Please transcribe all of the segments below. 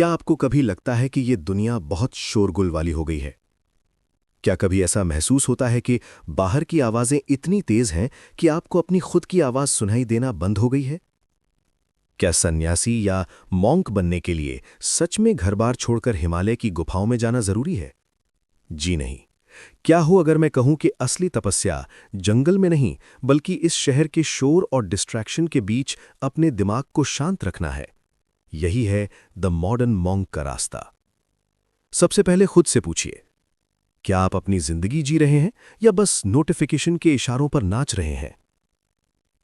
क्या आपको कभी लगता है कि ये दुनिया बहुत शोरगुल वाली हो गई है? क्या कभी ऐसा महसूस होता है कि बाहर की आवाज़ें इतनी तेज़ हैं कि आपको अपनी खुद की आवाज़ सुनाई देना बंद हो गई है? क्या सन्यासी या मॉन्क बनने के लिए सच में घर-बार छोड़कर हिमालय की गुफाओं में जाना ज़रूरी है? जी नहीं। क्या हो अगर मैं कहूं कि असली तपस्या जंगल में नहीं, बल्कि इस शहर के शोर और डिस्ट्रैक्शन के बीच अपने दिमाग को शांत रखना है? यही है द मॉडर्न मॉन्क का रास्ता। सबसे पहले खुद से पूछिए, क्या आप अपनी जिंदगी जी रहे हैं या बस नोटिफिकेशन के इशारों पर नाच रहे हैं?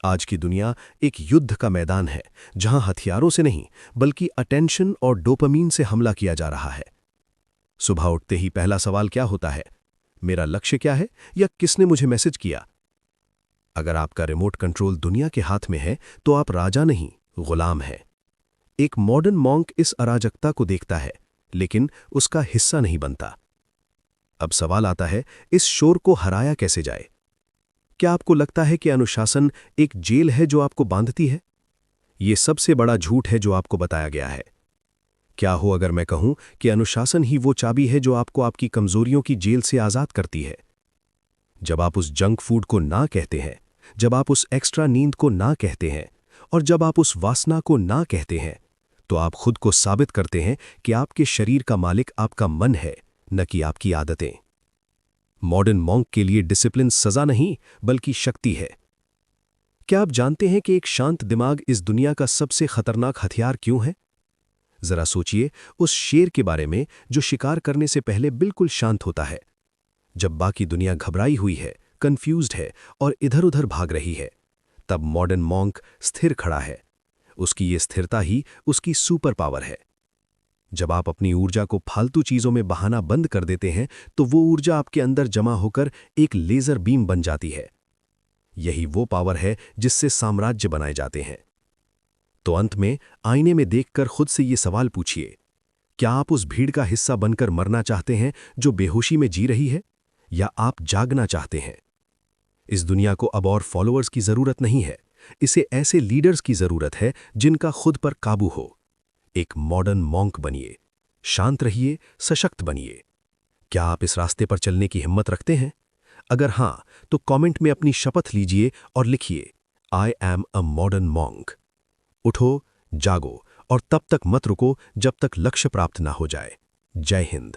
आज की दुनिया एक युद्ध का मैदान है, जहां हथियारों से नहीं, बल्कि अटेंशन और डोपामीन से हमला किया जा रहा है। सुबह उठते ही पहला सवाल क्या होता है? मेरा लक्ष्य क्या है, या किसने मुझे मैसेज किया? अगर आपका रिमोट कंट्रोल दुनिया के हाथ में है, तो आप राजा नहीं, गुलाम हैं। एक मॉडर्न मॉन्क इस अराजकता को देखता है, लेकिन उसका हिस्सा नहीं बनता। अब सवाल आता है, इस शोर को हराया कैसे जाए? क्या आपको लगता है कि अनुशासन एक जेल है जो आपको बांधती है? यह सबसे बड़ा झूठ है जो आपको बताया गया है। क्या हो अगर मैं कहूं कि अनुशासन ही वो चाबी है जो आपको आपकी कमजोरियों की जेल से आजाद करती है? जब आप उस जंक फूड को ना कहते हैं, जब आप उस एक्स्ट्रा नींद को ना कहते हैं, और जब आप उस वासना को ना कहते हैं, तो आप खुद को साबित करते हैं कि आपके शरीर का मालिक आपका मन है, न कि आपकी आदतें। मॉडर्न मॉन्क के लिए डिसिप्लिन सजा नहीं, बल्कि शक्ति है। क्या आप जानते हैं कि एक शांत दिमाग इस दुनिया का सबसे खतरनाक हथियार क्यों है? जरा सोचिए उस शेर के बारे में जो शिकार करने से पहले बिल्कुल शांत होता है। जब बाकी दुनिया घबराई हुई है, कंफ्यूज्ड है और इधर-उधर भाग रही है, तब मॉडर्न मॉन्क स्थिर खड़ा है। उसकी ये स्थिरता ही उसकी सुपर पावर है। जब आप अपनी ऊर्जा को फालतू चीजों में बहाना बंद कर देते हैं, तो वो ऊर्जा आपके अंदर जमा होकर एक लेजर बीम बन जाती है। यही वो पावर है जिससे साम्राज्य बनाए जाते हैं। तो अंत में आईने में देखकर खुद से ये सवाल पूछिए, क्या आप उस भीड़ का हिस्सा बनकर मरना चाहते हैं जो बेहोशी में जी रही है, या आप जागना चाहते हैं? इस दुनिया को अब और फॉलोअर्स की जरूरत नहीं है, इसे ऐसे लीडर्स की जरूरत है जिनका खुद पर काबू हो। एक मॉडर्न मॉन्क बनिए, शांत रहिए, सशक्त बनिए। क्या आप इस रास्ते पर चलने की हिम्मत रखते हैं? अगर हां, तो कमेंट में अपनी शपथ लीजिए और लिखिए, I am a modern monk. उठो, जागो और तब तक मत रुको जब तक लक्ष्य प्राप्त ना हो जाए। जय हिंद।